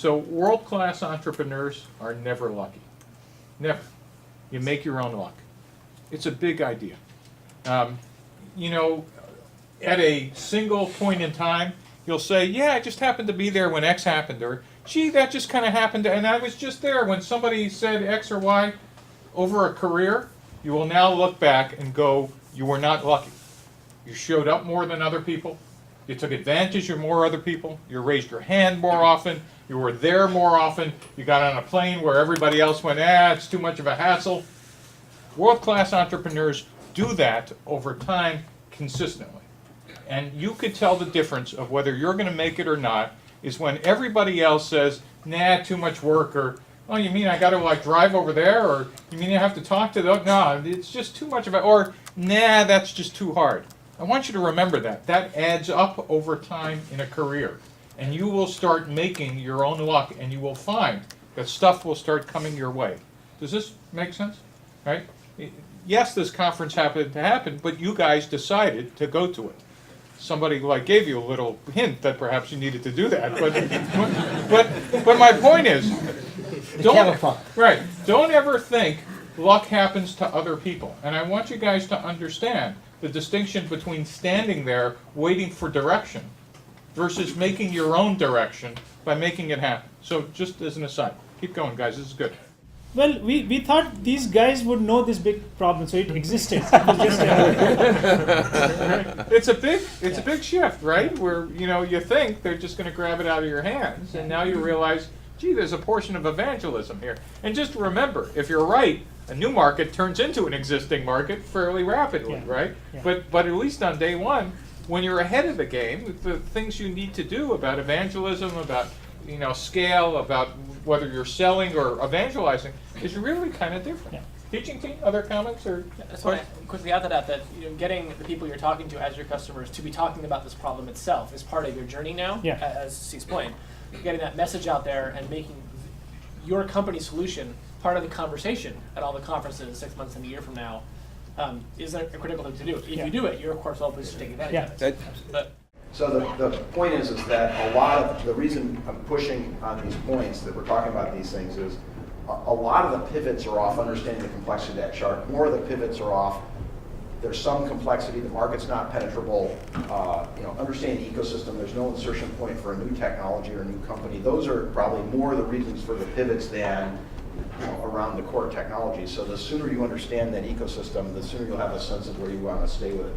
So world-class entrepreneurs are never lucky. Never. You make your own luck. It's a big idea. You know, at a single point in time, you'll say, yeah, I just happened to be there when X happened, or gee, that just kind of happened, and I was just there when somebody said X or Y. Over a career, you will now look back and go, you were not lucky. You showed up more than other people. You took advantage of more other people. You raised your hand more often. You were there more often. You got on a plane where everybody else went, it's too much of a hassle. World-class entrepreneurs do that over time consistently. And you could tell the difference of whether you're going to make it or not is when everybody else says, nah, too much work, or, oh, you mean I got to like drive over there, or you mean I have to talk to the, no, it's just too much of it, or nah, that's just too hard. I want you to remember that. That adds up over time in a career. And you will start making your own luck, and you will find that stuff will start coming your way. Does this make sense? Right? Yes, this conference happened to happen, but you guys decided to go to it. Somebody like gave you a little hint that perhaps you needed to do that, but my point is, don't ever think luck happens to other people. And I want you guys to understand the distinction between standing there waiting for direction versus making your own direction by making it happen. So just as an aside, keep going, guys. This is good. Well, we thought these guys would know this big problem, so it existed. It was just, it's a big shift, right? Where you think they're just going to grab it out of your hands, and now you realize, gee, there's a portion of evangelism here. And just remember, if you're right, a new market turns into an existing market fairly rapidly, right? Yeah. But at least on day one, when you're ahead of the game, the things you need to do about evangelism, about scale, about whether you're selling or evangelizing, is really kind of different. Yeah. Teaching team, other comments or? So quickly add to that getting the people you're talking to as your customers to be talking about this problem itself is part of your journey now. Yeah. As Steve's point, getting that message out there and making your company solution part of the conversation at all the conferences 6 months and a year from now is a critical thing to do. If you do it, you're of course well pleased to take advantage of it. So the point is that a lot of the reason I'm pushing on these points that we're talking about these things is a lot of the pivots are off understanding the complexity of that chart. More of the pivots are off. There's some complexity. The market's not penetrable. Understanding the ecosystem. There's no insertion point for a new technology or a new company. Those are probably more the reasons for the pivots than around the core technology. So the sooner you understand that ecosystem, the sooner you'll have a sense of where you want to stay with it.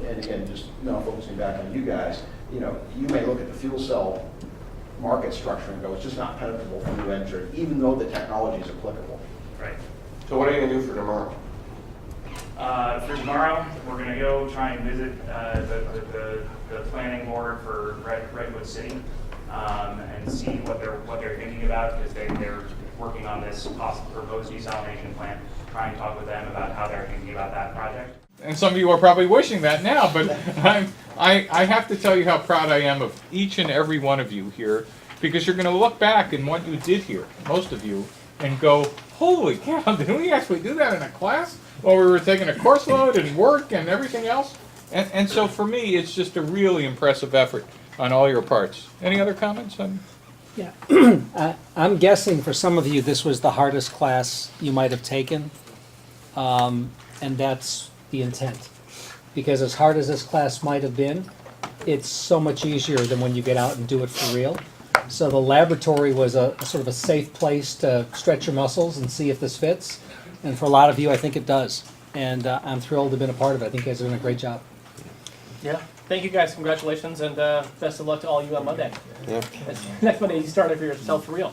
And again, just focusing back on you guys, you may look at the fuel cell market structure and go, it's just not penetrable for new entrant, even though the technology is applicable. Right. So what are you going to do for tomorrow? For tomorrow, we're going to go try and visit the planning board for Redwood City and see what they're thinking about, because they're working on this proposed desalination plant. Try and talk with them about how they're thinking about that project. And some of you are probably wishing that now, but I have to tell you how proud I am of each and every one of you here, because you're going to look back in what you did here, most of you, and go, holy cow, did we actually do that in a class? While we were taking a course load and work and everything else? And so for me, it's just a really impressive effort on all your parts. Any other comments? Yeah, I'm guessing for some of you this was the hardest class you might have taken, and that's the intent. Because as hard as this class might have been, it's so much easier than when you get out and do it for real. So the laboratory was a sort of a safe place to stretch your muscles and see if this fits. And for a lot of you, I think it does. And I'm thrilled to have been a part of it. I think you guys are doing a great job. Yeah. Thank you guys. Congratulations, and best of luck to all of you on Monday. Yeah. Next Monday, you started for yourself for real.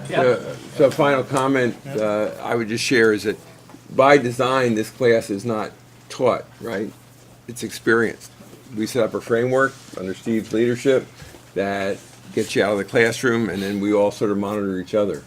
Yeah. So final comment I would just share is that by design, this class is not taught, right? It's experienced. We set up a framework under Steve's leadership that gets you out of the classroom, and then we all sort of monitor each other.